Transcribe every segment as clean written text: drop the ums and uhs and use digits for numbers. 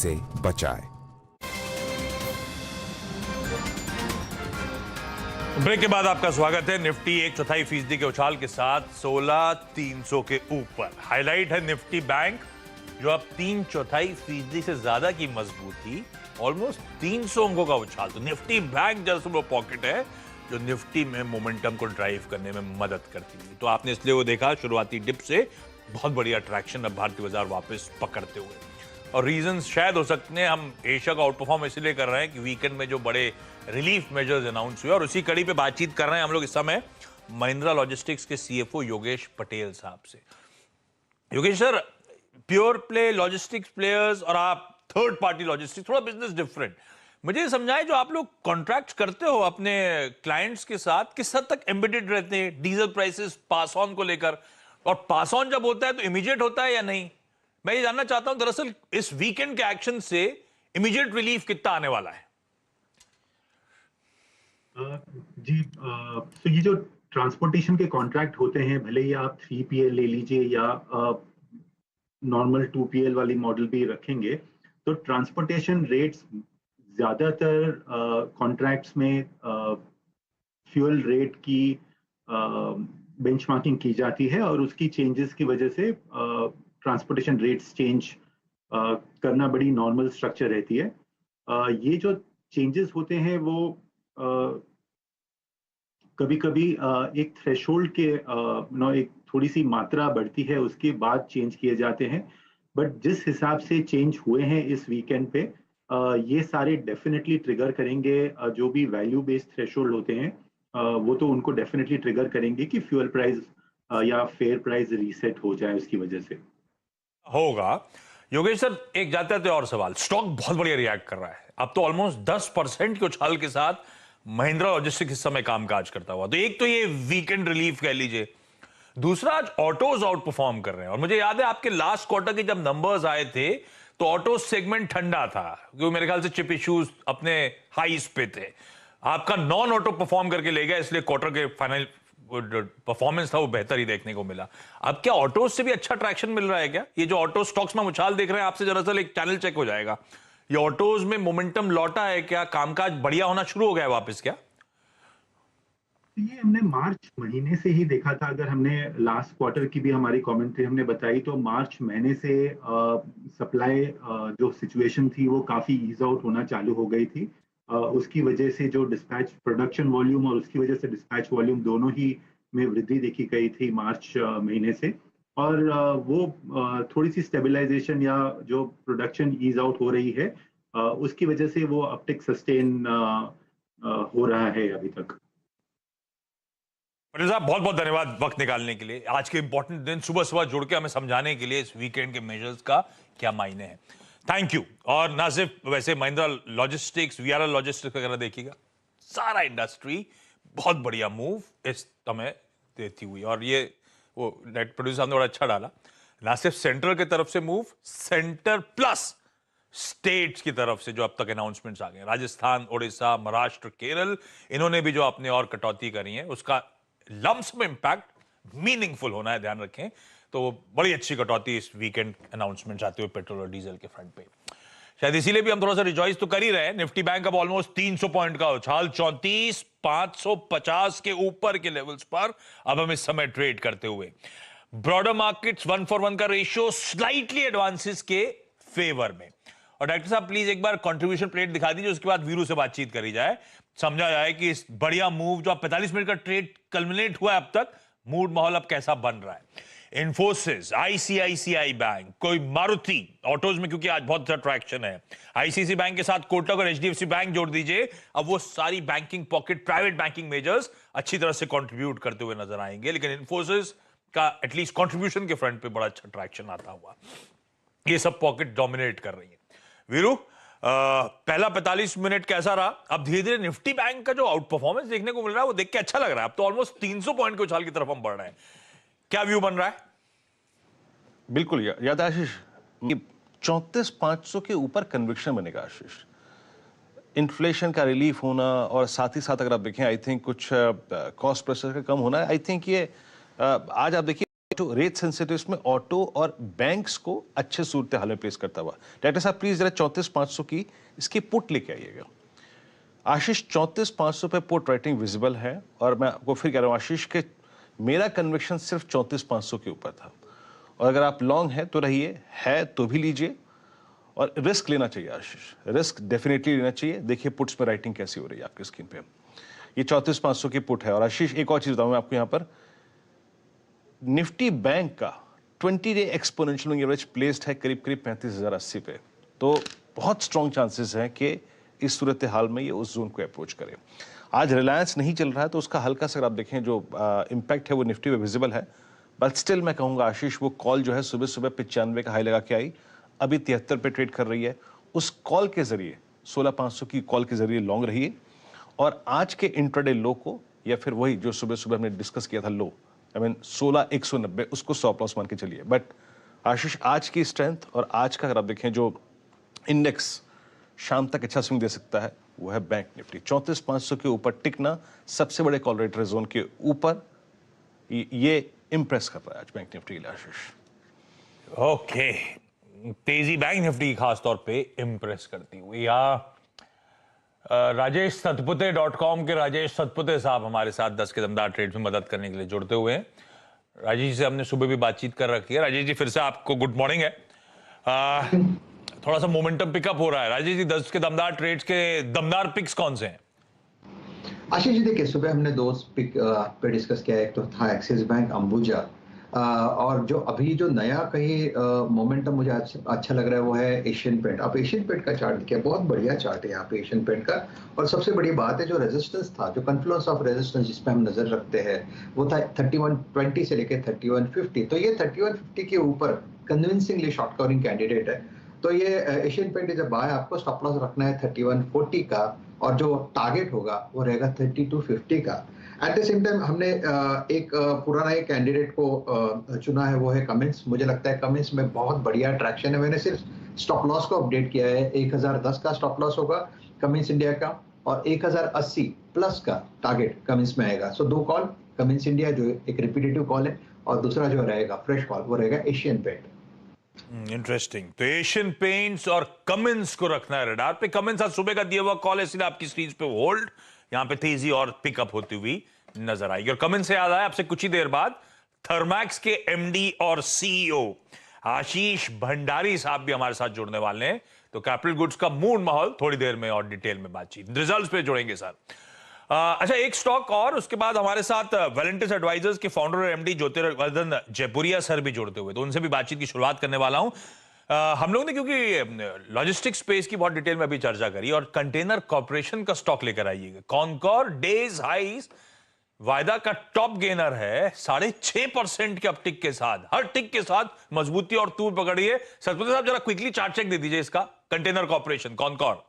से बचाए। ब्रेक के बाद आपका स्वागत है। निफ्टी 1/4% के उछाल के साथ 16,300 के ऊपर। हाईलाइट है निफ्टी बैंक, जो अब 3/4% से ज्यादा की मजबूती, ऑलमोस्ट 300 अंकों का उछाल। तो निफ्टी बैंक जैसे वो पॉकेट है जो निफ्टी में मोमेंटम को ड्राइव करने में मदद करती है। तो आपने इसलिए वो देखा शुरुआती डिप से बहुत बड़ी अट्रैक्शन अब भारतीय बाजार वापस पकड़ते हुए। और रीजंस शायद हो सकते हैं, हम एशिया का आउट परफॉर्म इसलिए कर रहे हैं कि वीकेंड में जो बड़े रिलीफ मेजर्स अनाउंस हुए, और उसी कड़ी पे बातचीत कर रहे हैं हम लोग इस समय महिंद्रा लॉजिस्टिक्स के सीएफओ योगेश पटेल साहब से। Yogesh sir, pure play logistics players और आप थर्ड पार्टी लॉजिस्टिक्स, थोड़ा बिजनेस डिफरेंट। मुझे समझाएं, जो आप लोग कॉन्ट्रैक्ट करते हो अपने क्लाइंट्स के साथ, किस हद तक एम्बेडेड रहते हैं डीजल प्राइसेस पास ऑन को लेकर, और पास ऑन जब होता है तो इमीडिएट होता है या नहीं? मैं ये जानना चाहता हूं दरअसल इस वीकेंड के एक्शन से इमीडिएट रिलीफ कितना आने वाला है? जी, तो ये जो ट्रांसपोर्टेशन के कॉन्ट्रैक्ट होते हैं, भले ही आप 3PL ले लीजिए या नॉर्मल 2PL वाली मॉडल भी रखेंगे, तो ट्रांसपोर्टेशन रेट्स ज्यादातर कॉन्ट्रैक्ट्स में फ्यूल रेट की बेंचमार्किंग की जाती है, और उसकी चेंजेस की वजह से ट्रांसपोर्टेशन रेट्स चेंज करना बड़ी नॉर्मल स्ट्रक्चर रहती है। ये जो चेंजेस होते हैं वो कभी कभी एक थ्रेशोल्ड के एक थोड़ी सी मात्रा बढ़ती है, उसके बाद चेंज किए जाते हैं। बट जिस हिसाब से चेंज हुए हैं इस वीकेंड पे, ये सारे डेफिनेटली ट्रिगर करेंगे जो भी वैल्यू बेस्ड थ्रेशोल्ड होते हैं, वो तो उनको डेफिनेटली ट्रिगर करेंगे कि फ्यूल प्राइस या फेयर प्राइस रीसेट हो जाए उसकी वजह से होगा। योगेश सर, एक जाते थे और सवाल, स्टॉक बहुत बढ़िया रिएक्ट कर रहा है, अब तो ऑलमोस्ट 10% के उछाल के साथ महिंद्रा लॉजिस्टिक्स इस समय कामकाज करता हुआ। तो एक तो ये वीकेंड रिलीफ कह लीजिए, दूसरा आज ऑटोज आउट परफॉर्म कर रहे हैं। और मुझे याद है आपके लास्ट क्वार्टर के जब नंबर्स आए थे तो ऑटो सेगमेंट ठंडा था, क्योंकि मेरे ख्याल से चिप इश्यूज अपने हाईस पे थे। आपका नॉन ऑटो परफॉर्म करके ले गया, इसलिए क्वार्टर के फाइनल परफॉर्मेंस था वो बेहतर ही देखने को मिला। अब क्या ऑटोज से भी अच्छा ट्रैक्शन मिल रहा है क्या? ये जो ऑटो स्टॉक्स में उछाल देख रहे हैं, आपसे दरअसल एक चैनल चेक हो जाएगा, ये ऑटोज में मोमेंटम लौटा है क्या? कामकाज बढ़िया होना शुरू हो गया है वापस क्या? ये हमने मार्च महीने से ही देखा था। अगर हमने लास्ट क्वार्टर की भी हमारी कमेंट्री हमने बताई, तो मार्च महीने से सप्लाई जो सिचुएशन थी वो काफी ईज आउट होना चालू हो गई थी। उसकी वजह से जो डिस्पैच प्रोडक्शन वॉल्यूम और उसकी वजह से डिस्पैच वॉल्यूम दोनों ही में वृद्धि देखी गई थी मार्च महीने से। और वो थोड़ी सी स्टेबलाइजेशन या जो प्रोडक्शन ईज आउट हो रही है, उसकी वजह से वो अपटिक सस्टेन हो रहा है अभी तक। पटेल साहब, बहुत बहुत धन्यवाद वक्त निकालने के लिए। आज के इंपॉर्टेंट दिन सुबह सुबह जुड़ के हमें समझाने के लिए इस वीकेंड के मेजर्स का क्या मायने हैं। Thank you. और ना सिर्फ वैसे महिंद्रा लॉजिस्टिक्स, वीआरएल लॉजिस्टिक्स वगैरह देखिएगा, सारा इंडस्ट्री बहुत बढ़िया मूव इस समय देती हुई। और ये वो नेट प्रोड्यूसर ने बड़ा अच्छा डाला, ना सिर्फ सेंट्रल की तरफ से मूव, सेंटर प्लस स्टेट्स की तरफ से जो अब तक अनाउंसमेंट्स आ गए, राजस्थान, उड़ीसा, महाराष्ट्र, केरल, इन्होंने भी जो अपने और कटौती करी है उसका लम्स में इंपैक्ट मीनिंगफुल होना है, ध्यान रखें। तो बड़ी अच्छी कटौती इस वीकेंड अनाउंसमेंट आते हुए पेट्रोल और डीजल के फ्रंट पे, शायद इसीलिए भी हम थोड़ा सा रिजॉइस तो कर ही रहे हैं। निफ्टी बैंक अब ऑलमोस्ट 300 पॉइंट का उछाल 34,550 के ऊपर के लेवल्स पर अब हम इस समय ट्रेड करते हुए। ब्रॉडर मार्केट्स 1 for 1 का रेशियो स्लाइटली एडवांसेस के फेवर में। और डॉक्टर साहब प्लीज एक बार कंट्रीब्यूशन प्लेट दिखा दीजिए, उसके बाद वीरू से बातचीत करी जाए, समझा जाए कि इस बढ़िया मूव जो 45 मिनट का ट्रेड कल्मिनेट हुआ है अब तक, मूड माहौल अब कैसा बन रहा है। इन्फोसिस, आईसीआईसीआई बैंक, कोई मारुति ऑटोज में, क्योंकि आज बहुत अच्छा ट्रैक्शन है, आईसीआईसी बैंक के साथ कोटक और एचडीएफसी बैंक जोड़ दीजिए, अब वो सारी banking pocket, private banking measures अच्छी तरह से कंट्रीब्यूट करते हुए नजर आएंगे। लेकिन इन्फोसिस का एटलीस्ट कंट्रीब्यूशन के फ्रंट पे बड़ा अच्छा ट्रैक्शन आता हुआ, ये सब पॉकेट डोमिनेट कर रही है। वीरू, पहला 45 मिनट कैसा रहा? अब धीरे धीरे निफ्टी बैंक का जो आउट परफॉर्मेंस देखने को मिल रहा है वो देख के अच्छा लग रहा है। अब तो ऑलमोस्ट 300 पॉइंट के उछाल की तरफ हम बढ़ रहे हैं, क्या व्यू बन रहा है? बिल्कुल याद आशीष, 34,500 के ऊपर कन्विक्शन बनेगा आशीष। इन्फ्लेशन का रिलीफ होना और साथ ही साथ अगर आप देखें, आई थिंक कुछ कॉस्ट प्रेशर का कम होना, आई थिंक ये आज आप देखिए तो रेट सेंसिटिव्स में ऑटो और बैंक्स को अच्छे सूरत हाल में प्लेस करता हुआ। डायरेक्टर साहब प्लीज जरा 34,500 की इसकी पुट लेके आइएगा। आशीष 34,500 पे पुट राइटिंग विजिबल है और मैं आपको फिर कह रहा हूं आशीष के मेरा कन्विक्शन सिर्फ 34,500 के ऊपर था और अगर आप लॉन्ग है तो रहिए, है तो भी लीजिए और रिस्क लेना चाहिए आशीष, रिस्क डेफिनेटली लेना चाहिए। देखिए पुट्स में राइटिंग कैसी हो रही है आपकी स्क्रीन पे, ये 34,500 की पुट है। और आशीष एक और चीज बताऊं मैं आपको, यहां पर निफ्टी बैंक का 20 डे एक्सपोनेंशियल एवरेज प्लेस्ड है करीब 35,080 पे, तो बहुत स्ट्रॉन्ग चांसेस हैं कि इस सूरत हाल में ये उस जोन को अप्रोच करे। आज रिलायंस नहीं चल रहा है तो उसका हल्का सा आप देखें जो इम्पैक्ट है वो निफ्टी में विजिबल है, बट स्टिल मैं कहूंगा आशीष वो कॉल जो है सुबह सुबह 95 का हाई लगा के आई, अभी 73 पे ट्रेड कर रही है। उस कॉल के जरिए 16,500 की कॉल के जरिए लॉन्ग रहिए और आज के इंट्राडे लो को या फिर वही जो सुबह सुबह हमने डिस्कस किया था लो, आई मीन 16,190 उसको स्टॉप लॉस मान के चलिए। बट आशीष आज की स्ट्रेंथ और आज का अगर आप देखें जो इंडेक्स शाम तक अच्छा स्विंग दे सकता है वो है बैंक निफ्टी। 34,500 के ऊपर टिकना सबसे बड़े कॉल रेट जोन के ऊपर ये इंप्रेस कर रहा है आज बैंक निफ्टी के लिए आशीष। ओके, तेजी बैंक निफ्टी खासतौर पे इंप्रेस करती हुई। या राजेश सतपुते.com के राजेश सतपुते साहब हमारे साथ 10 के दमदार ट्रेड में मदद करने के लिए जुड़ते हुए हैं। राजेश जी से हमने सुबह भी बातचीत कर रखी है। राजेश जी फिर से आपको गुड मॉर्निंग है। थोड़ा सा मोमेंटम पिकअप हो रहा है। राजेश जी 10 के दमदार ट्रेड्स के दमदार पिक्स कौन से हैं? आशीष जी देखिए सुबह हमने दो पिक पे डिस्कस किया, एक तो था एक्सिस बैंक अंबुजा और जो अभी जो नया कहीं मोमेंटम मुझे अच्छा लग रहा है वो है एशियन पेंट। आप एशियन पेंट का चार्ट देखिए, बहुत बढ़िया चार्ट है यहाँ पे एशियन पेंट का। और सबसे बड़ी बात है जो रेजिस्टेंस था, जो कन्फ्लुएंस ऑफ रेजिस्टेंस जिस पे हम नजर रखते हैं वो था 3120 से लेके 3150। तो ये 3150 के ऊपर कन्विंसिंगली शॉर्ट कवरिंग कैंडिडेट है। तो ये एशियन पेंट जब बाय आपको स्टॉप लॉस रखना है 3140 का और जो टारगेट होगा वो रहेगा 3250 का। एट द सेम टाइम हमने एक पुराना एक कैंडिडेट को चुना है, वो है कमिंस। मुझे लगता है कमिंस में बहुत बढ़िया ट्रैक्शन है। मैंने सिर्फ स्टॉप लॉस को अपडेट किया है, 1010 का स्टॉप लॉस होगा कमिंस इंडिया का और 1080 प्लस का टारगेट कमिंस में आएगा। सो दो कॉल, कमिंस इंडिया जो एक रिपीटेटिव कॉल है और दूसरा जो रहेगा फ्रेश कॉल वो रहेगा एशियन पेंट। इंटरेस्टिंग। तो एशियन पेंट्स और कमिंस को रखना है रडार पे। कमिंस आज सुबह का दिया हुआ कॉल है, इसलिए आपकी स्क्रीन पे होल्ड, यहां पे तेजी और पिकअप होती हुई नजर आएगी। और कमिंस से याद आया आपसे कुछ ही देर बाद थर्मैक्स के एमडी और सीईओ आशीष भंडारी साहब भी हमारे साथ जुड़ने वाले हैं। तो कैपिटल गुड्स का मूड माहौल थोड़ी देर में और डिटेल में बातचीत, रिजल्ट्स पे जुड़ेंगे सर। अच्छा एक स्टॉक और उसके बाद हमारे साथ वेलेंटिस एडवाइजर्स के फाउंडर और एमडी ज्योतिर्वर्धन जयपुरिया सर भी जुड़ते हुए, तो उनसे भी बातचीत की शुरुआत करने वाला हूं। हम लोग ने क्योंकि लॉजिस्टिक्स स्पेस की बहुत डिटेल में अभी चर्चा करी और कंटेनर कॉर्पोरेशन का स्टॉक लेकर आइएगा। कॉनकॉर डेज हाइज वायदा का टॉप गेनर है 6.5% के अपटिक के साथ, हर टिक के साथ मजबूती और तूर पकड़ी है। सतपुते साहब जरा क्विकली चार्ट चेक दे दीजिए इसका, कंटेनर कॉर्पोरेशन कॉनकॉर।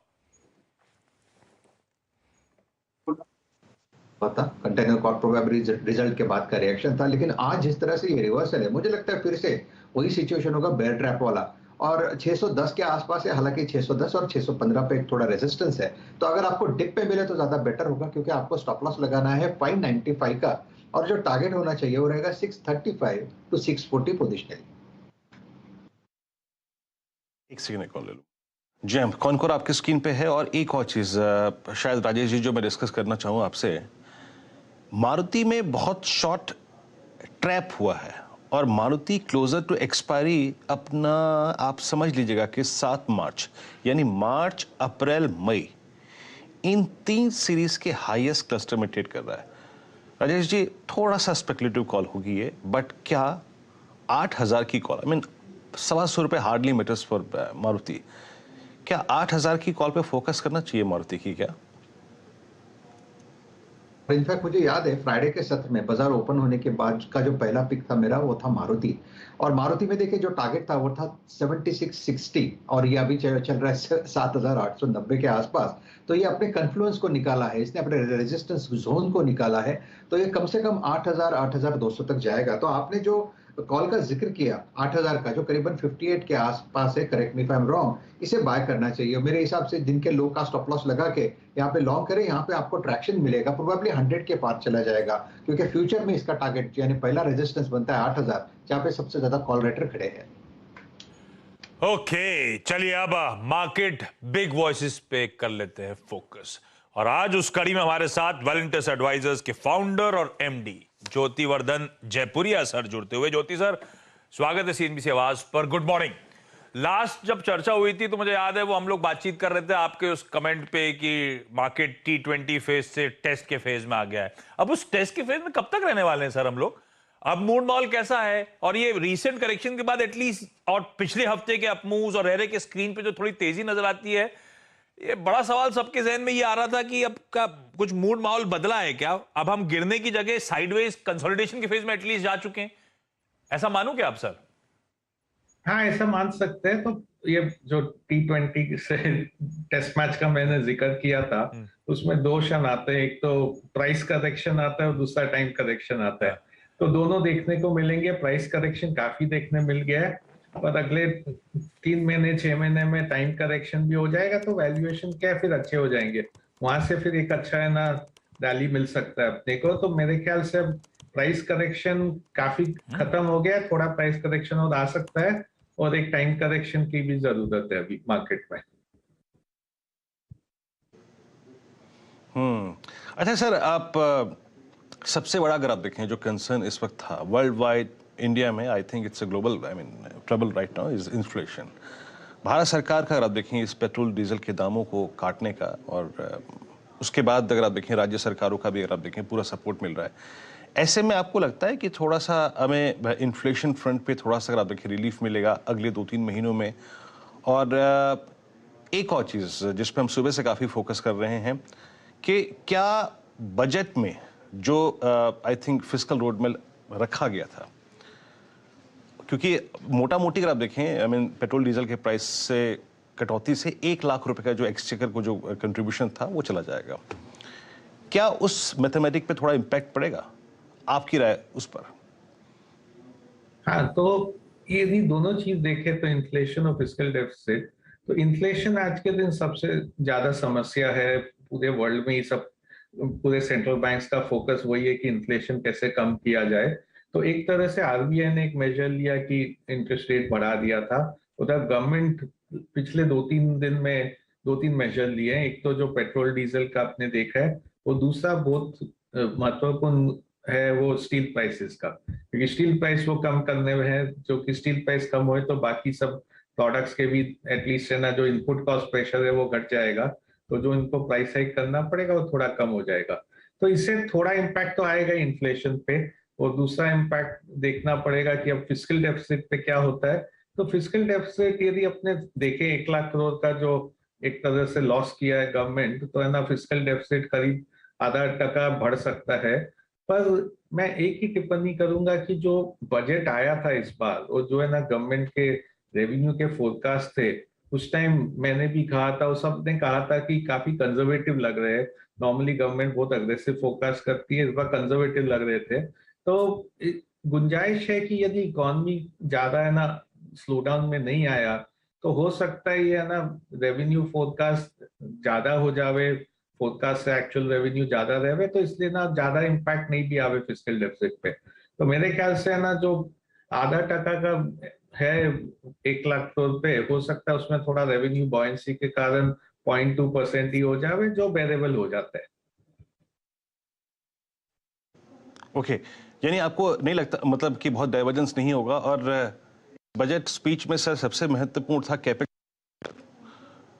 पता कंटेनर कॉर्पोरेट रिजल्ट के बाद का रिएक्शन था, लेकिन आज जिस तरह से ये रिवर्सल है मुझे लगता है फिर से वही सिचुएशन होगा बेयर ट्रैप वाला। और 610 के आसपास है, हालांकि 610 और 615 पे थोड़ा रेजिस्टेंस है। तो अगर आपको डिप पे मिले तो ज्यादा बेटर होगा, क्योंकि आपको स्टॉप लॉस लगाना है 595 का और जो टारगेट होना चाहिए वो रहेगा 635 टू 640 पोजिशनल। एक सेकंड कॉल ले लो जी। हम कॉनकोर आपकी स्क्रीन पे है। और एक और चीज शायद राजेश जी जो मैं डिस्कस करना चाहूँ आपसे, मारुति में बहुत शॉर्ट ट्रैप हुआ है और मारुति क्लोजर टू एक्सपायरी अपना आप समझ लीजिएगा कि 7 मार्च यानी मार्च अप्रैल मई इन 3 सीरीज के हाईएस्ट क्लस्टर में ट्रेड कर रहा है। राजेश जी थोड़ा सा स्पेकुलेटिव कॉल होगी ये, बट क्या 8,000 की कॉल, आई मीन 125 रुपये हार्डली मैटर्स फॉर मारुति, क्या 8,000 की कॉल पे फोकस करना चाहिए मारुति की क्या? इनफैक्ट मुझे याद है फ्राइडे के सत्र में बाजार ओपन होने के बाद का जो पहला पिक था मेरा वो था मारुति। और मारुति में देखिए जो टारगेट था वो था 7660 और ये अभी चल रहा है 7,890 के आसपास। तो ये अपने कन्फ्लुएंस को निकाला है, इसने अपने रेजिस्टेंस जोन को निकाला है। तो ये कम से कम 8,000 8,200 तक जाएगा। तो आपने जो कॉल का जिक्र किया 8000 का, जो करीबन 58 के आसपास है, correct me if I am wrong, इसे बाय करना चाहिए। मेरे हिसाब से जिनके लो का स्टॉप लॉस लगा के यहाँ पे लॉन्ग करें, यहाँ पे आपको ट्रैक्शन मिलेगा, प्रोबेबली 100 के पार चला जाएगा, क्योंकि फ्यूचर में इसका टारगेट यानी पहला रेजिस्टेंस बनता है 8000, जहाँ पे सबसे ज्यादा कॉल राइटर खड़े हैं। ओके, चलिए अब मार्केट बिग वॉइसेस पे कर लेते हैं फोकस। और आज उस कड़ी में हमारे साथ वैलेंटिस एडवाइजर्स के फाउंडर और एमडी ज्योतिवर्धन जयपुरिया सर जुड़ते हुए। ज्योति सर, स्वागत है सीएनबीसी आवाज पर। Good morning. लास्ट जब चर्चा हुई थी तो मुझे याद है वो हम लोग बातचीत कर रहे थे आपके उस कमेंट पे कि मार्केट T20 फेज से टेस्ट के फेज में आ गया है। अब उस टेस्ट के फेज में कब तक रहने वाले हैं सर हम लोग? अब मूड मॉल कैसा है? और ये रीसेंट करेक्शन के बाद एटलीस्ट, और पिछले हफ्ते के अपमूव्स और रेरे के स्क्रीन पे जो थोड़ी तेजी नजर आती है, ये बड़ा सवाल सबके जहन में ये आ रहा था कि अब का कुछ मूड माहौल बदला है क्या? अब हम गिरने की जगह साइडवेज कंसोलिडेशन के फेज में एटलीस्ट जा चुके हैं, ऐसा मानूं क्या आप सर? हाँ, ऐसा मान सकते हैं। तो ये जो T20 से टेस्ट मैच का मैंने जिक्र किया था, उसमें दो क्षण आते हैं, एक तो प्राइस करेक्शन आता है और दूसरा टाइम करेक्शन आता है। तो दोनों देखने को मिलेंगे। प्राइस करेक्शन काफी देखने मिल गया है, और अगले 3 महीने 6 महीने में टाइम करेक्शन भी हो जाएगा, तो वैल्यूएशन क्या फिर अच्छे हो जाएंगे। वहां से फिर एक अच्छा है ना रैली मिल सकता है अपने को। तो मेरे ख्याल से प्राइस करेक्शन काफी खत्म हो गया है, थोड़ा प्राइस करेक्शन और आ सकता है, और एक टाइम करेक्शन की भी जरूरत है अभी मार्केट में। अच्छा सर, आप सबसे बड़ा अगर आप देखें जो कंसर्न इस वक्त था वर्ल्ड वाइड, इंडिया में, I think it's a global trouble right now is inflation. Bharat सरकार का अगर आप देखें इस पेट्रोल डीजल के दामों को काटने का, और उसके बाद अगर आप देखें राज्य सरकारों का भी अगर आप देखें पूरा सपोर्ट मिल रहा है, ऐसे में आपको लगता है कि थोड़ा सा हमें इन्फ्लेशन फ्रंट पे थोड़ा सा अगर आप देखें रिलीफ मिलेगा अगले 2-3 महीनों में? और एक और चीज़ जिस पे हम सुबह से काफ़ी फोकस कर रहे हैं कि क्या बजट में जो आई थिंक फिस्कल रोड में रखा गया था, क्योंकि मोटा मोटी अगर आप देखें पेट्रोल डीजल के प्राइस से कटौती से 1 लाख रुपए का जो एक्सचेकर को जो कंट्रीब्यूशन था वो चला जाएगा, क्या उस मैथमेटिक पे थोड़ा इम्पैक्ट पड़ेगा? आपकी राय उस पर? हाँ, तो यदि दोनों चीज देखें तो इन्फ्लेशन और फिस्कल डेफिसिट, तो इन्फ्लेशन आज के दिन सबसे ज्यादा समस्या है पूरे वर्ल्ड में। ही सब पूरे सेंट्रल बैंक्स का फोकस वही है कि इन्फ्लेशन कैसे कम किया जाए। तो एक तरह से आरबीआई ने एक मेजर लिया कि इंटरेस्ट रेट बढ़ा दिया था। उधर गवर्नमेंट पिछले 2-3 दिन में 2-3 मेजर लिए हैं। एक तो जो पेट्रोल डीजल का आपने देखा है, वो दूसरा बहुत महत्वपूर्ण है वो स्टील प्राइसेस का, क्योंकि स्टील प्राइस वो कम करने में है। जो कि स्टील प्राइस कम होए तो बाकी सब प्रोडक्ट्स के भी एटलीस्ट है ना, जो इनपुट कॉस्ट प्रेशर है वो घट जाएगा, तो जो इनको प्राइस हाइक करना पड़ेगा वो थोड़ा कम हो जाएगा। तो इससे थोड़ा इम्पैक्ट तो आएगा इन्फ्लेशन पे। और दूसरा इम्पैक्ट देखना पड़ेगा कि अब फिस्कल डेफिसिट पे क्या होता है। तो फिस्कल डेफिसिट यदि अपने देखे 1 लाख करोड़ का जो एक तरह से लॉस किया है गवर्नमेंट, तो है ना फिस्कल डेफिसिट करीब ½ बढ़ सकता है। पर मैं एक ही टिप्पणी करूंगा कि जो बजट आया था इस बार, और जो है ना गवर्नमेंट के रेवेन्यू के फोरकास्ट थे, उस टाइम मैंने भी कहा था, उस सब ने कहा था कि काफी कंजर्वेटिव लग रहे हैं। नॉर्मली गवर्नमेंट बहुत अग्रेसिव फोरकास्ट करती है, इस बार कंजर्वेटिव लग रहे थे। तो गुंजाइश है कि यदि इकोनॉमी ज्यादा है ना स्लो डाउन में नहीं आया, तो हो सकता है ये है ना रेवेन्यू फोरकास्ट ज्यादा हो जावे, फोरकास्ट से एक्चुअल रेवेन्यू ज्यादा रहे, तो इसलिए ना ज्यादा इम्पैक्ट नहीं भी आवे फिस्कल डेफिसिट पे। तो मेरे ख्याल से है ना जो ½ का है 1 लाख करोड़ पे, हो सकता है उसमें थोड़ा रेवेन्यू बॉयंसी के कारण 0.2% ही हो जावे, जो वेरिएबल हो जाता है। ओके, यानी आपको नहीं लगता मतलब कि बहुत डाइवर्जेंस नहीं होगा? और बजट स्पीच में सर सबसे महत्वपूर्ण था कैपेक्स,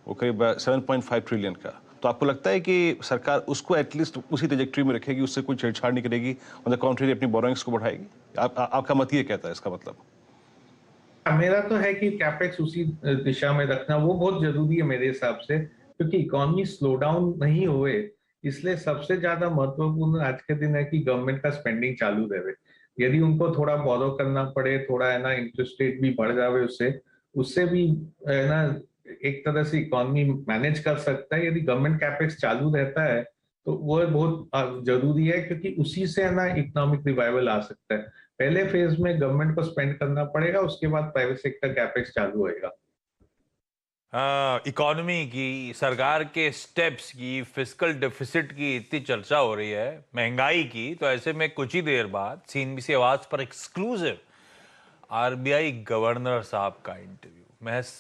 वो करीब 7.5 ट्रिलियन का। तो आपको लगता है कि सरकार उसको एटलीस्ट उसी ट्रैजेक्टरी में रखेगी, उससे कोई छेड़छाड़ नहीं करेगी, ऑन द कॉन्ट्री अपनी बोरोइंग्स को बढ़ाएगी? आपका मत ये कहता है इसका मतलब? मेरा तो है कि कैपेक्स उसी दिशा में रखना वो बहुत जरूरी है मेरे हिसाब से, क्योंकि इकोनॉमी स्लो डाउन नहीं हुए, इसलिए सबसे ज्यादा महत्वपूर्ण आज के दिन है कि गवर्नमेंट का स्पेंडिंग चालू रहे। यदि उनको थोड़ा बोरो करना पड़े, थोड़ा है ना इंटरेस्ट रेट भी बढ़ जावे, उससे भी है ना एक तरह से इकोनॉमी मैनेज कर सकता है। यदि गवर्नमेंट कैपेक्स चालू रहता है तो वो बहुत जरूरी है, क्योंकि उसी से है ना इकोनॉमिक रिवाइवल आ सकता है। पहले फेज में गवर्नमेंट को स्पेंड करना पड़ेगा, उसके बाद प्राइवेट सेक्टर कैपेक्स चालू होएगा। इकोनॉमी की, सरकार के स्टेप्स की, फिस्कल डेफिसिट की इतनी चर्चा हो रही है, महंगाई की, तो ऐसे में कुछ ही देर बाद सीएनबीसी आवाज पर एक्सक्लूसिव आरबीआई गवर्नर साहब का इंटरव्यू, महज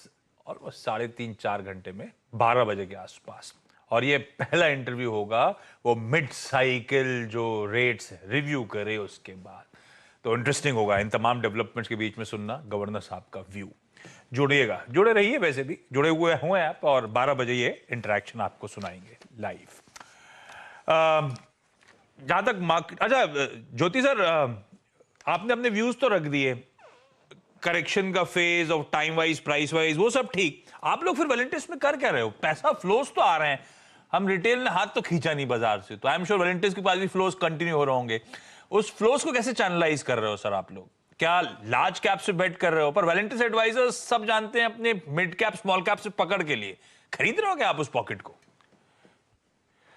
ऑलमोस्ट 3.5-4 घंटे में 12 बजे के आसपास। और ये पहला इंटरव्यू होगा वो मिड साइकिल जो रेट्स रिव्यू करे उसके बाद। तो इंटरेस्टिंग होगा इन तमाम डेवलपमेंट्स के बीच में सुनना गवर्नर साहब का व्यू। जुड़िएगा, जुड़े रहिए, वैसे भी जुड़े हुए हुए आप, और 12 बजे ये इंटरेक्शन आपको सुनाएंगे लाइव। जहां तक मार्केट, अच्छा ज्योति सर, आपने अपने व्यूज तो रख दिए, करेक्शन का फेज और टाइम वाइज, प्राइस वाइज, वो सब ठीक। आप लोग फिर वैलेंटिस में कर क्या रहे हो? पैसा फ्लोज तो आ रहे हैं, हम रिटेल ने हाथ तो खींचा नहीं बाजार से, तो आई एम श्योर वैलेंटिस के पास भी फ्लोज कंटिन्यू हो रहे होंगे। उस फ्लोज को कैसे चैनलाइज कर रहे हो सर आप लोग? क्या लार्ज कैप से बेट कर रहे हो? पर वैलेंटिस एडवाइजर्स सब जानते हैं अपने मिड कैप स्मॉल कैप से पकड़ के लिए, खरीद रहे हो क्या आप उस पॉकेट को?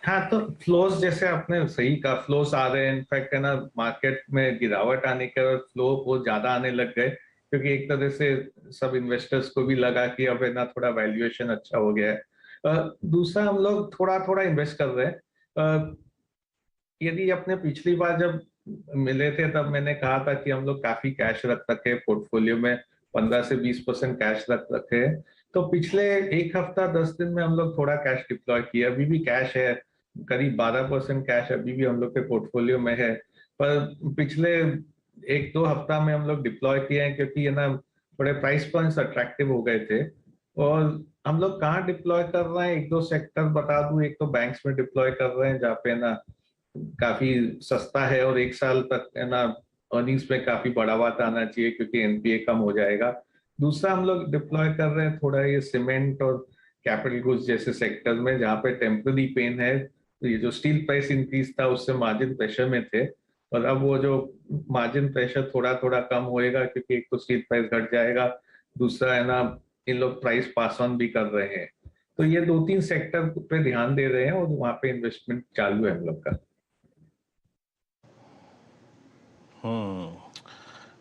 हाँ, तो फ्लोज जैसे आपने सही कहा, फ्लोज आ रहे हैं। इनफैक्ट है ना, मार्केट में गिरावट आने के बाद फ्लो बहुत ज्यादा आने लग गए, क्योंकि एक तरह से सब इन्वेस्टर्स को भी लगा कि अब है ना थोड़ा वैल्यूएशन अच्छा हो गया है। दूसरा, हम लोग थोड़ा थोड़ा इन्वेस्ट कर रहे हैं। यदि अपने पिछली बार जब मिले थे तब मैंने कहा था कि हम लोग काफी कैश रख रखे पोर्टफोलियो में, 15 से 20% कैश रख रखे हैं। तो पिछले एक हफ्ता 10 दिन में हम लोग थोड़ा कैश डिप्लॉय किया, अभी भी कैश है, करीब 12% कैश अभी भी हम लोग के पोर्टफोलियो में है। पर पिछले 1-2 हफ्ता में हम लोग डिप्लॉय किए हैं, क्योंकि है ना बड़े प्राइस पॉइंट्स अट्रैक्टिव हो गए थे। और हम लोग कहाँ डिप्लॉय कर रहे हैं, 1-2 सेक्टर बता दूं। एक तो बैंक्स में डिप्लॉय कर रहे हैं, जहाँ पे ना काफी सस्ता है और 1 साल तक है ना अर्निंग्स में काफी बढ़ावा आना चाहिए, क्योंकि एनपीए कम हो जाएगा। दूसरा, हम लोग डिप्लॉय कर रहे हैं थोड़ा ये सीमेंट और कैपिटल गुड्स जैसे सेक्टर में, जहाँ पे टेम्पररी पेन है। तो ये जो स्टील प्राइस इंक्रीज था उससे मार्जिन प्रेशर में थे, और अब वो जो मार्जिन प्रेशर थोड़ा थोड़ा कम होएगा, क्योंकि एक तो स्टील प्राइस घट जाएगा, दूसरा है ना इन लोग प्राइस पास ऑन भी कर रहे हैं। तो ये 2-3 सेक्टर पे ध्यान दे रहे हैं और वहां पे इन्वेस्टमेंट चालू है हम लोग का।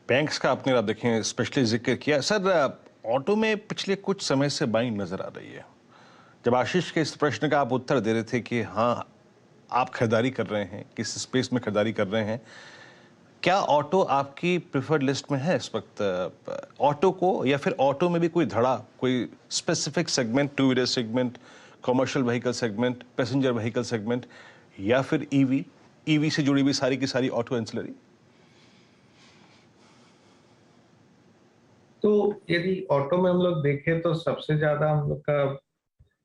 बैंक्स का आपने आप देखें स्पेशली जिक्र किया सर। ऑटो में पिछले कुछ समय से बाइंग नजर आ रही है। जब आशीष के इस प्रश्न का आप उत्तर दे रहे थे कि हाँ आप खरीदारी कर रहे हैं, किस स्पेस में खरीदारी कर रहे हैं, क्या ऑटो आपकी प्रिफर्ड लिस्ट में है इस वक्त? ऑटो को, या फिर ऑटो में भी कोई धड़ा, कोई specific segment, 2 wheeler segment, commercial vehicle segment, passenger vehicle segment, या फिर ईवी से जुड़ी हुई सारी की सारी ऑटो एंसिलरी? तो यदि ऑटो में हम लोग देखें तो सबसे ज्यादा हम लोग का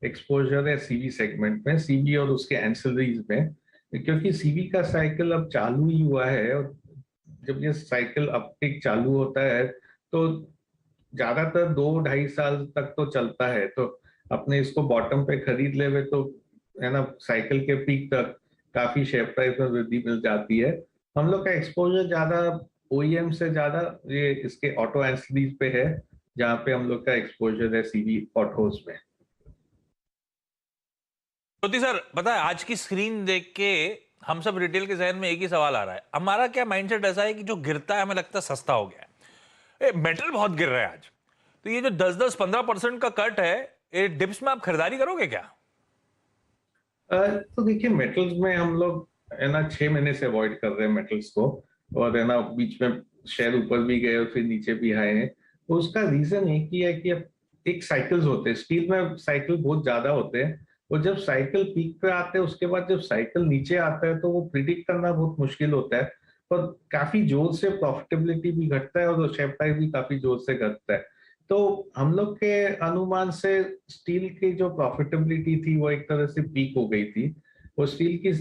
एक्सपोजर है सीवी सेगमेंट में, सीवी और उसके एंसिलरीज में, क्योंकि सीवी का साइकिल अब चालू ही हुआ है। और जब ये साइकिल अपटिक चालू होता है तो ज्यादातर 2-2.5 साल तक तो चलता है। तो अपने इसको बॉटम पे खरीद लेवे तो है ना साइकिल के पीक तक काफी शेयर प्राइस में वृद्धि मिल जाती है। हम लोग का एक्सपोजर ज्यादा ओईएम से ज्यादा ये इसके ऑटो एंसिलरीज पे है, जहाँ पे हम लोग का एक्सपोजर है सीवी ऑटोज में। ज्योति सर, पता है आज की स्क्रीन देख के हम सब रिटेल के जहन में एक ही सवाल आ रहा है। हमारा क्या माइंडसेट ऐसा है कि जो गिरता है हमें लगता है सस्ता हो गया है। मेटल बहुत गिर रहा है आज, तो ये जो 10-15% का कट है, ये डिप्स में आप खरीदारी करोगे क्या? तो देखिए, मेटल्स में हम लोग है ना 6 महीने से अवॉइड कर रहे हैं मेटल्स को, और है ना बीच में शेयर ऊपर भी गए और फिर नीचे भी आए हैं। तो उसका रीजन एक ही है कि अब एक साइकिल्स होते हैं, स्टील में साइकिल बहुत ज्यादा होते हैं, और जब साइकिल पीक पे आते हैं उसके बाद जब साइकिल नीचे आता है तो वो प्रिडिक्ट करना बहुत मुश्किल होता है। पर काफी जोर से प्रॉफिटेबिलिटी भी घटता है और शेयर प्राइस भी काफी जोर से घटता है। तो हम लोग के अनुमान से स्टील की जो प्रॉफिटेबिलिटी थी वो एक तरह से पीक हो गई थी। वो स्टील की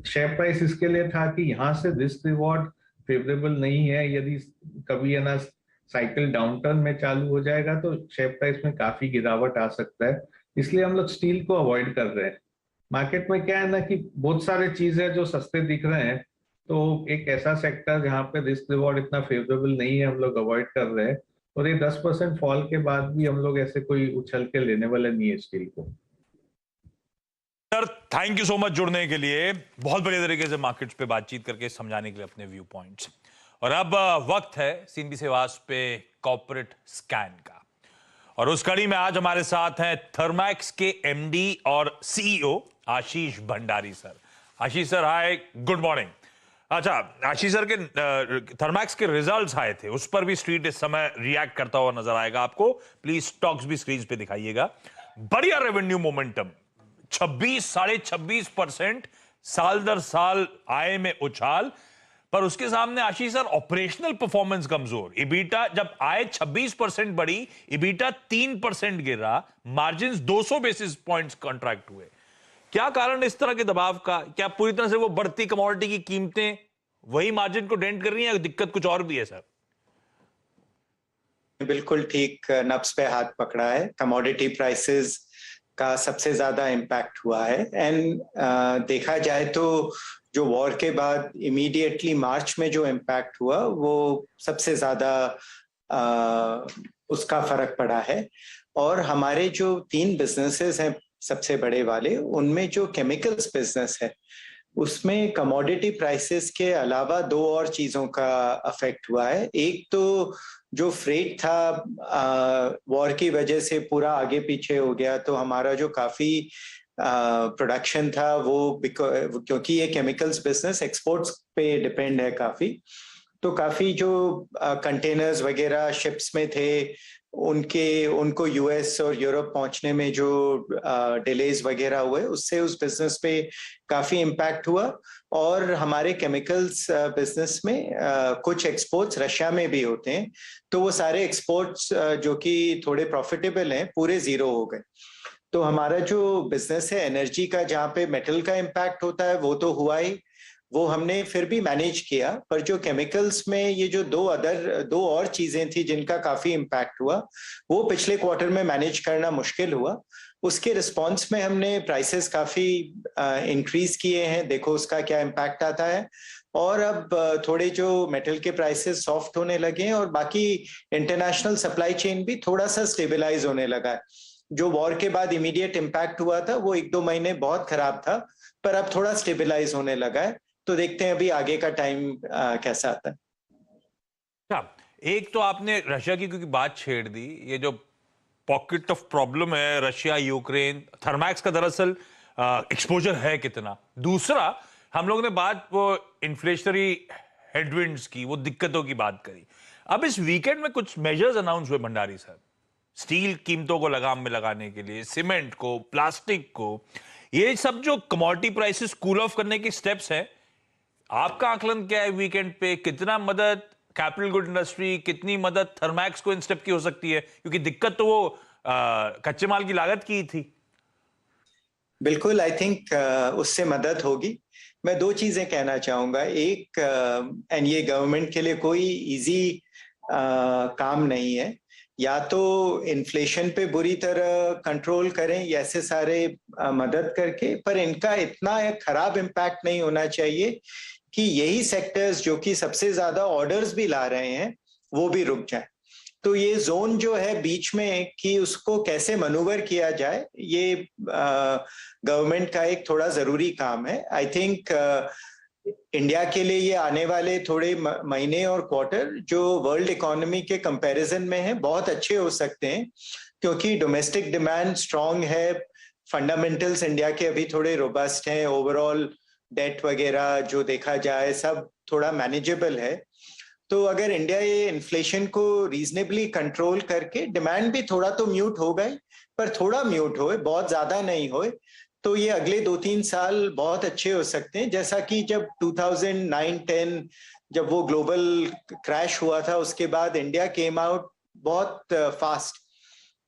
शेयर प्राइस इसके लिए था कि यहाँ से रिस्क रिवॉर्ड फेवरेबल नहीं है। यदि कभी है ना साइकिल डाउनटर्न में चालू हो जाएगा तो शेयर प्राइस में काफी गिरावट आ सकता है, इसलिए हम लोग स्टील को अवॉइड कर रहे हैं। मार्केट में क्या है ना कि बहुत सारे चीजें जो सस्ते दिख रहे हैं, तो एक ऐसा सेक्टर जहाँ पे रिस्क रिवॉर्ड इतना फेवरेबल नहीं है हम लोग अवॉइड कर रहे हैं। और ये 10% फॉल के बाद भी हम लोग ऐसे कोई उछल के लेने वाले नहीं है स्टील को। Sir thank you so much जुड़ने के लिए, बहुत बढ़िया तरीके से मार्केट्स पे बातचीत करके समझाने के लिए अपने व्यू पॉइंट्स। और अब वक्त है सीएनबी से वास पे कॉर्पोरेट स्कैन का, और उस कड़ी में आज हमारे साथ हैं थर्मैक्स के एमडी और सीईओ आशीष भंडारी सर। आशीष सर हाय, गुड मॉर्निंग। अच्छा आशीष सर, के थर्मैक्स के रिजल्ट्स आए थे, उस पर भी स्ट्रीट इस समय रिएक्ट करता हुआ नजर आएगा आपको। प्लीज स्टॉक्स भी स्क्रीन पे दिखाइएगा। बढ़िया रेवेन्यू मोमेंटम, 26-26.5% साल दर साल आय में उछाल, पर उसके सामने आशीष सर ऑपरेशनल परफॉर्मेंस कमजोर। इबीटा जब आय 26% बढ़ी, इबीटा 3% गिरा, मार्जिन्स 200 बेसिस पॉइंट्स कॉन्ट्रैक्ट हुए। क्या कारण इस तरह के दबाव का? क्या पूरी तरह से वो बढ़ती कमोडिटी की कीमतें वही मार्जिन को डेंट कर रही हैं, या दिक्कत कुछ और भी है सर? बिल्कुल ठीक नब्ज पे हाथ पकड़ा है। कमोडिटी प्राइसेस का सबसे ज्यादा इम्पैक्ट हुआ है। एंड देखा जाए तो जो वॉर के बाद इमीडिएटली मार्च में जो इम्पैक्ट हुआ वो सबसे ज्यादा उसका फर्क पड़ा है। और हमारे जो 3 बिजनेसेस हैं सबसे बड़े वाले, उनमें जो केमिकल्स बिजनेस है उसमें कमोडिटी प्राइसेस के अलावा 2 और चीजों का अफेक्ट हुआ है। एक तो जो फ्रेट था वॉर की वजह से पूरा आगे पीछे हो गया, तो हमारा जो काफी प्रोडक्शन था वो क्योंकि ये केमिकल्स बिजनेस एक्सपोर्ट्स पे डिपेंड है काफी, तो काफी जो कंटेनर्स वगैरह शिप्स में थे उनको यूएस और यूरोप पहुंचने में जो डिलेज वगैरह हुए, उससे उस बिजनेस पे काफी इम्पैक्ट हुआ। और हमारे केमिकल्स बिजनेस में कुछ एक्सपोर्ट्स रशिया में भी होते हैं, तो वो सारे एक्सपोर्ट्स जो कि थोड़े प्रॉफिटेबल हैं पूरे जीरो हो गए। तो हमारा जो बिजनेस है एनर्जी का, जहाँ पे मेटल का इम्पैक्ट होता है, वो तो हुआ ही, वो हमने फिर भी मैनेज किया। पर जो केमिकल्स में ये जो 2 और चीजें थी जिनका काफी इम्पैक्ट हुआ, वो पिछले क्वार्टर में मैनेज करना मुश्किल हुआ। उसके रिस्पॉन्स में हमने प्राइसेस काफी इंक्रीज किए हैं, देखो उसका क्या इम्पैक्ट आता है। और अब थोड़े जो मेटल के प्राइसेस सॉफ्ट होने लगे हैं, और बाकी इंटरनेशनल सप्लाई चेन भी थोड़ा सा स्टेबलाइज होने लगा है। जो वॉर के बाद इमीडिएट इम्पैक्ट हुआ था वो 1-2 महीने बहुत खराब था, पर अब थोड़ा स्टेबलाइज होने लगा है। तो देखते हैं अभी आगे का टाइम कैसा आता है। एक तो आपने रशिया की क्योंकि बात छेड़ दी, ये जो पॉकेट ऑफ प्रॉब्लम है रशिया यूक्रेन, थर्मैक्स का दरअसल एक्सपोजर है कितना? दूसरा, हम लोगों ने बात वो इन्फ्लेशनरी हेडविंड्स की, वो दिक्कतों की बात करी। अब इस वीकेंड में कुछ मेजर्स अनाउंस हुए भंडारी साहब, स्टील कीमतों को लगाम में लगाने के लिए, सीमेंट को, प्लास्टिक को, ये सब जो कमोडिटी प्राइसेस कूल ऑफ करने की स्टेप्स हैं, आपका आकलन क्या है वीकेंड पे? कितना मदद कैपिटल गुड इंडस्ट्री, कितनी मदद थर्मैक्स को इन स्टेप की हो सकती है? क्योंकि दिक्कत तो वो कच्चे माल की लागत की थी। बिल्कुल, आई थिंक उससे मदद होगी। मैं 2 चीजें कहना चाहूंगा। एक, एंड ये गवर्नमेंट के लिए कोई इजी काम नहीं है, या तो इन्फ्लेशन पे बुरी तरह कंट्रोल करें या ऐसे सारे मदद करके, पर इनका इतना खराब इम्पैक्ट नहीं होना चाहिए कि यही सेक्टर्स जो कि सबसे ज्यादा ऑर्डर्स भी ला रहे हैं वो भी रुक जाए। तो ये जोन जो है बीच में, कि उसको कैसे मनूवर किया जाए, ये गवर्नमेंट का एक थोड़ा जरूरी काम है। आई थिंक इंडिया के लिए ये आने वाले थोड़े महीने और क्वार्टर जो वर्ल्ड इकोनॉमी के कंपैरिजन में है बहुत अच्छे हो सकते हैं, क्योंकि डोमेस्टिक डिमांड स्ट्रांग है, फंडामेंटल्स इंडिया के अभी थोड़े रोबस्ट हैं, ओवरऑल डेट वगैरह जो देखा जाए सब थोड़ा मैनेजेबल है। तो अगर इंडिया ये इन्फ्लेशन को रीजनेबली कंट्रोल करके, डिमांड भी थोड़ा तो म्यूट हो गई, पर थोड़ा म्यूट होए, बहुत ज्यादा नहीं होए, तो ये अगले 2-3 साल बहुत अच्छे हो सकते हैं। जैसा कि जब 2009-10 जब वो ग्लोबल क्रैश हुआ था, उसके बाद इंडिया केम आउट बहुत फास्ट।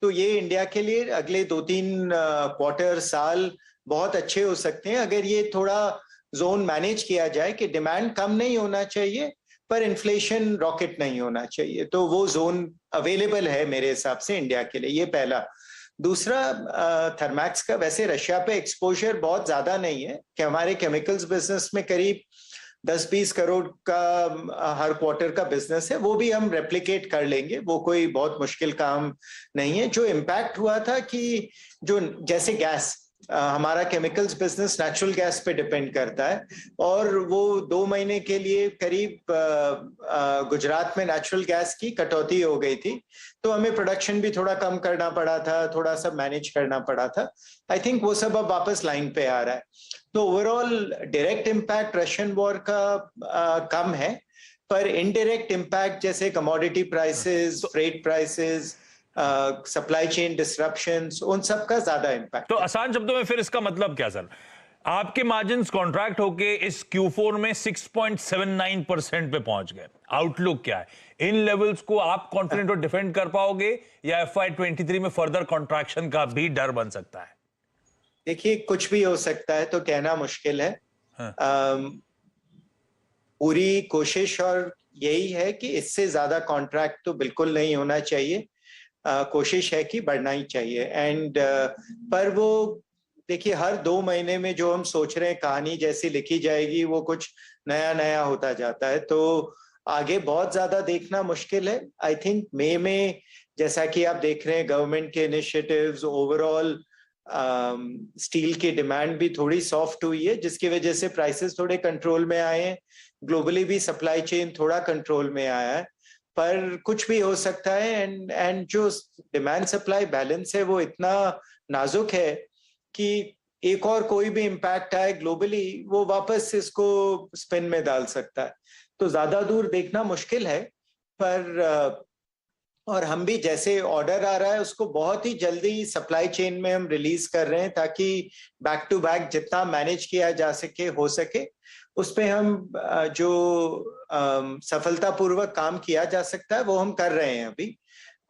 तो ये इंडिया के लिए अगले 2-3 क्वार्टर साल बहुत अच्छे हो सकते हैं, अगर ये थोड़ा जोन मैनेज किया जाए कि डिमांड कम नहीं होना चाहिए पर इन्फ्लेशन रॉकेट नहीं होना चाहिए। तो वो जोन अवेलेबल है मेरे हिसाब से इंडिया के लिए, ये पहला। दूसरा, थर्मैक्स का वैसे रशिया पे एक्सपोजर बहुत ज्यादा नहीं है, कि हमारे केमिकल्स बिजनेस में करीब 10-20 करोड़ का हर क्वार्टर का बिजनेस है, वो भी हम रेप्लिकेट कर लेंगे, वो कोई बहुत मुश्किल काम नहीं है। जो इम्पैक्ट हुआ था कि जो जैसे गैस हमारा केमिकल्स बिजनेस नेचुरल गैस पे डिपेंड करता है, और वो 2 महीने के लिए करीब गुजरात में नेचुरल गैस की कटौती हो गई थी, तो हमें प्रोडक्शन भी थोड़ा कम करना पड़ा था, थोड़ा सा मैनेज करना पड़ा था। आई थिंक वो सब अब वापस लाइन पे आ रहा है। तो overall direct impact Russian war का कम है, पर इनडायरेक्ट इम्पैक्ट जैसे commodity prices, freight prices, supply chain disruptions, उन सब का ज्यादा इम्पैक्ट। तो आसान शब्दों में फिर इसका मतलब क्या सर? आपके मार्जिन्स कॉन्ट्रैक्ट होके इस Q4 में 6.79% पे पहुंच गए। आउटलुक क्या है? इन लेवल्स को आप कॉन्फिडेंट और डिफेंड कर पाओगे या FY23 में फर्दर कॉन्ट्रैक्शन का भी डर बन सकता है? देखिए, कुछ भी हो सकता है, तो कहना मुश्किल है। हाँ। पूरी कोशिश और यही है कि इससे ज्यादा कॉन्ट्रैक्ट तो बिल्कुल नहीं होना चाहिए। कोशिश है कि बढ़ना ही चाहिए। एंड पर वो देखिए, हर 2 महीने में जो हम सोच रहे हैं कहानी जैसी लिखी जाएगी, वो कुछ नया नया होता जाता है, तो आगे बहुत ज्यादा देखना मुश्किल है। आई थिंक मई में जैसा कि आप देख रहे हैं गवर्नमेंट के इनिशिएटिव्स, ओवरऑल स्टील की डिमांड भी थोड़ी सॉफ्ट हुई है, जिसकी वजह से प्राइसेस थोड़े कंट्रोल में आए हैं। ग्लोबली भी सप्लाई चेन थोड़ा कंट्रोल में आया है, पर कुछ भी हो सकता है। एंड जो डिमांड सप्लाई बैलेंस है वो इतना नाजुक है कि एक और कोई भी इम्पैक्ट आए ग्लोबली, वो वापस इसको स्पिन में डाल सकता है। तो ज्यादा दूर देखना मुश्किल है, पर और हम भी जैसे ऑर्डर आ रहा है उसको बहुत ही जल्दी सप्लाई चेन में हम रिलीज कर रहे हैं, ताकि बैक टू बैक जितना मैनेज किया जा सके हो सके, उस पे हम जो सफलतापूर्वक काम किया जा सकता है वो हम कर रहे हैं अभी।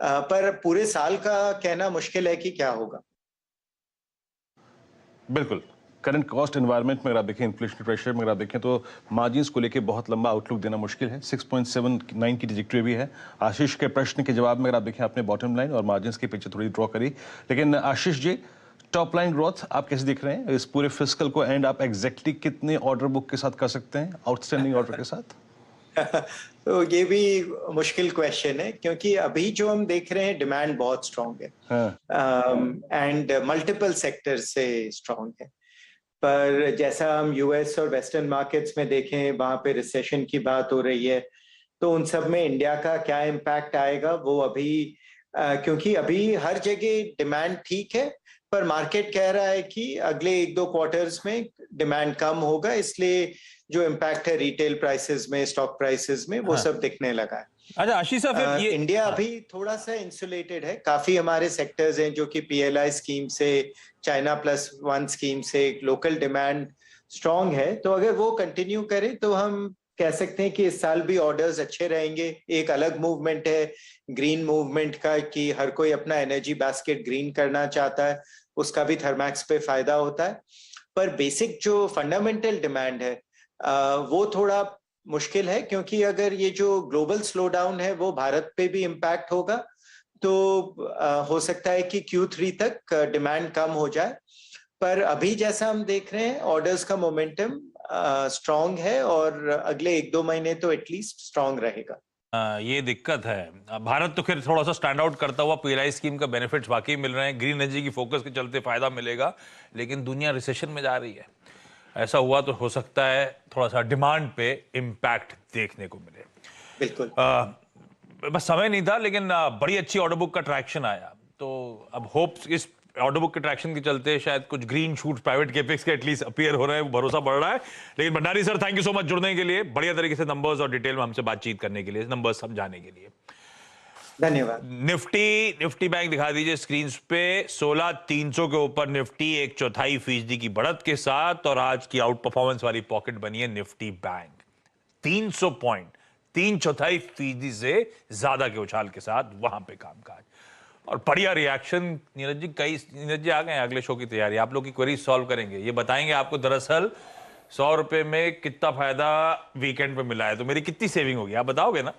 पर पूरे साल का कहना मुश्किल है कि क्या होगा। बिल्कुल, करंट कॉस्ट एनवायरनमेंट में अगर आप देखें, इन्फ्लेशन प्रेशर में अगर आप देखें, तो मार्जिन्स को लेके बहुत लंबा आउटलुक देना मुश्किल है। 6.79 की ट्रैजेक्टरी भी है। आशीष के प्रश्न के जवाब में अगर आप देखें, आपने बॉटम लाइन और मार्जिन्स के पीछे थोड़ी ड्रॉ करी, लेकिन Ashish ji, top line growth आप कैसे देख रहे हैं इस पूरे फिस्कल को? एंड आप एग्जैक्टली कितने ऑर्डर बुक के साथ कर सकते हैं, आउटस्टैंडिंग ऑर्डर के साथ? तो ये भी मुश्किल क्वेश्चन है, क्योंकि अभी जो हम देख रहे हैं डिमांड बहुत स्ट्रांग है, एंड मल्टीपल सेक्टर से स्ट्रांग है। पर जैसा हम यूएस और वेस्टर्न मार्केट्स में देखें, वहां पे रिसेशन की बात हो रही है, तो उन सब में इंडिया का क्या इम्पैक्ट आएगा वो अभी, क्योंकि अभी हर जगह डिमांड ठीक है, पर मार्केट कह रहा है कि अगले 1-2 क्वार्टर्स में डिमांड कम होगा, इसलिए जो इम्पैक्ट है रिटेल प्राइसेस में, स्टॉक प्राइसेस में, वो सब दिखने लगा है। अच्छा आशीष साहब, फिर ये इंडिया अभी थोड़ा सा इंसुलेटेड है। काफी हमारे सेक्टर्स हैं जो कि PLI स्कीम से, चाइना +1 स्कीम से लोकल डिमांड स्ट्रांग है, तो अगर वो कंटिन्यू करें तो हम कह सकते हैं कि इस साल भी ऑर्डर्स अच्छे रहेंगे। एक अलग मूवमेंट है ग्रीन मूवमेंट का, कि हर कोई अपना एनर्जी बास्केट ग्रीन करना चाहता है, उसका भी थर्मैक्स पे फायदा होता है। पर बेसिक जो फंडामेंटल डिमांड है वो थोड़ा मुश्किल है, क्योंकि अगर ये जो ग्लोबल स्लो डाउन है वो भारत पे भी इम्पैक्ट होगा, तो हो सकता है कि Q3 तक डिमांड कम हो जाए। पर अभी जैसा हम देख रहे हैं ऑर्डर्स का मोमेंटम स्ट्रांग है, और अगले 1-2 महीने तो एटलीस्ट स्ट्रांग रहेगा। ये दिक्कत है। भारत तो खैर थोड़ा सा स्टैंड आउट करता हुआ, PLI स्कीम का बेनिफिट्स वाकई मिल रहे हैं, ग्रीन एनर्जी की फोकस के चलते फायदा मिलेगा, लेकिन दुनिया रिसेशन में जा रही है। ऐसा हुआ तो हो सकता है थोड़ा सा डिमांड पे इम्पैक्ट देखने को मिले। बिल्कुल, बस समय नहीं था, लेकिन बड़ी अच्छी ऑर्डर बुक का ट्रैक्शन आया, तो अब होप्स इस ऑर्डर बुक के ट्रैक्शन के चलते शायद कुछ ग्रीन शूट्स प्राइवेट कैपेक्स के एटलीस्ट अपीयर हो रहे हैं, भरोसा बढ़ रहा है। लेकिन Bhandari sir, thank you so much जुड़ने के लिए, बढ़िया तरीके से नंबर्स और डिटेल में हमसे बातचीत करने के लिए, नंबर्स समझाने के लिए धन्यवाद। निफ्टी बैंक दिखा दीजिए स्क्रीन पे। 16,300 के ऊपर निफ्टी 1/4% की बढ़त के साथ, और आज की आउट परफॉर्मेंस वाली पॉकेट बनी है निफ्टी बैंक 300 पॉइंट, 3/4% से ज्यादा के उछाल के साथ वहां पे कामकाज और बढ़िया रिएक्शन। नीरज जी, नीरज जी आ गए हैं अगले शो की तैयारी, आप लोग की क्वेरी सॉल्व करेंगे, ये बताएंगे आपको दरअसल 100 रुपए में कितना फायदा वीकेंड पे मिला है, तो मेरी कितनी सेविंग होगी आप बताओगे ना?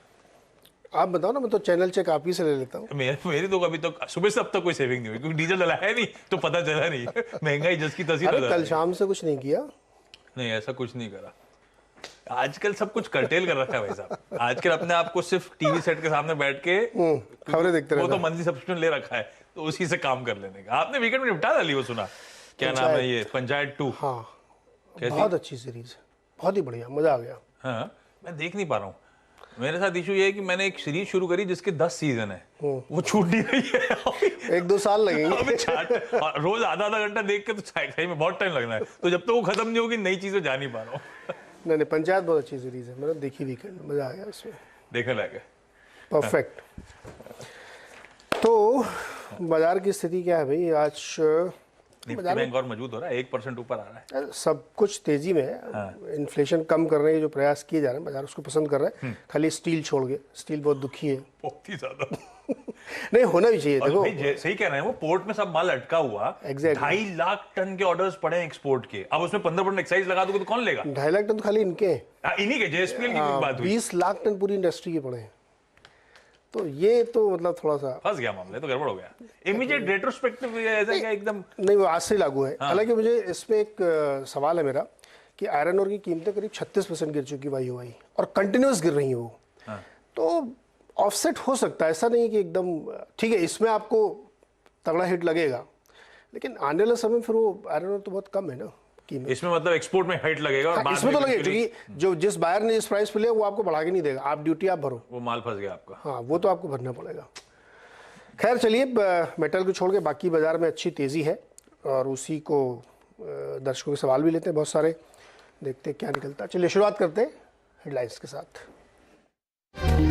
आप बताओ ना, मैं तो चैनल चेक आप ही से ले लेता हूँ। मेरी तो अभी तक सुबह से अब तक कोई सेविंग नहीं हुई, क्योंकि डीजल डला है नहीं तो पता चला नहीं। महंगाई जस की तसी। अरे कल शाम से कुछ नहीं किया? नहीं, ऐसा कुछ नहीं करा। आजकल सब कुछ कर्टेल कर रखा है भाई साहब। आजकल अपने आप को सिर्फ टीवी सेट के सामने बैठ के खबरें देखते रहते, वो तो मंथली सब्सक्रिप्शन ले रखा है, तो उसी से काम कर लेने का। आपने वीकेंड में निपटा डाली वो, सुना? क्या नाम है ये, पंचायत 2? हाँ, कैसी? बहुत अच्छी सीरीज है, बहुत ही बढ़िया, मजा आ गया। हाँ, मैं देख नहीं पा रहा हूँ। मेरे साथ इशू ये है कि मैंने एक सीरीज शुरू करी जिसके 10 सीजन है, वो छूट नहीं रही है। 1-2 साल लगेंगे। अबे रोज आधा घंटा देख के तो सही में बहुत टाइम लगना है, तो जब तक वो खत्म नहीं होगी नई चीजें जा नहीं पा रहा हूँ। नहीं, पंचायत बहुत अच्छी सीरीज है, मैंने देखी वीकेंड, मजा आ गया उसमें, देखने लायक है। परफेक्ट। तो बाजार की स्थिति क्या है भाई आज? निफ्टी बैंक और मजबूत हो रहा है, 1% ऊपर आ रहा है। सब कुछ तेजी में है। इन्फ्लेशन कम करने के जो प्रयास किए जा रहे हैं, बाजार उसको पसंद कर रहा है, खाली स्टील छोड़ के। स्टील बहुत दुखी है, बहुत ही ज्यादा। नहीं होना भी चाहिए। देखो सही कह रहे हैं वो, पोर्ट में सब माल अटका हुआ। Exactly. 2.5 लाख टन के ऑर्डर्स पड़े हैं एक्सपोर्ट के, अब उसमें 15% एक्साइज लगा दोगे तो कौन लेगा? 2.5 लाख टन तो खाली इनके हैं। इन्हीं के जेएसपीएल की बात हुई। 20 लाख टन पूरी इंडस्ट्री के पड़े हैं, तो ये तो मतलब थोड़ा सा फंस गया मामला, तो गड़बड़ हो गया। इमीडिएट रेट्रोस्पेक्टिव ऐसा क्या एकदम? नहीं, वो आज से लागू है। हालांकि मुझे इसमें एक सवाल है मेरा कि आयरन ओर की कीमतें करीब 36% गिर चुकी वाई और कंटिन्यूस गिर रही है वो। तो ऑफसेट हो सकता है, ऐसा नहीं कि एकदम ठीक है, इसमें आपको तगड़ा हिट लगेगा, लेकिन आने वाले समय फिर वो आयरन ओर तो बहुत कम है ना कीमत। इसमें मतलब एक्सपोर्ट में हिट लगेगा और बाद इसमें में तो लगेगा, क्योंकि जो जिस बायर ने जिस प्राइस पे लिया वो आपको बढ़ा के नहीं देगा, आप ड्यूटी आप भरो, वो माल फंस गया आपका। हाँ, वो तो आपको भरना पड़ेगा। खैर चलिए, मेटल को छोड़ के बाकी बाजार में अच्छी तेजी है, और उसी को दर्शकों के सवाल भी लेते हैं बहुत सारे, देखते हैं क्या निकलता है। चलिए शुरुआत करते हैं हेडलाइंस के साथ।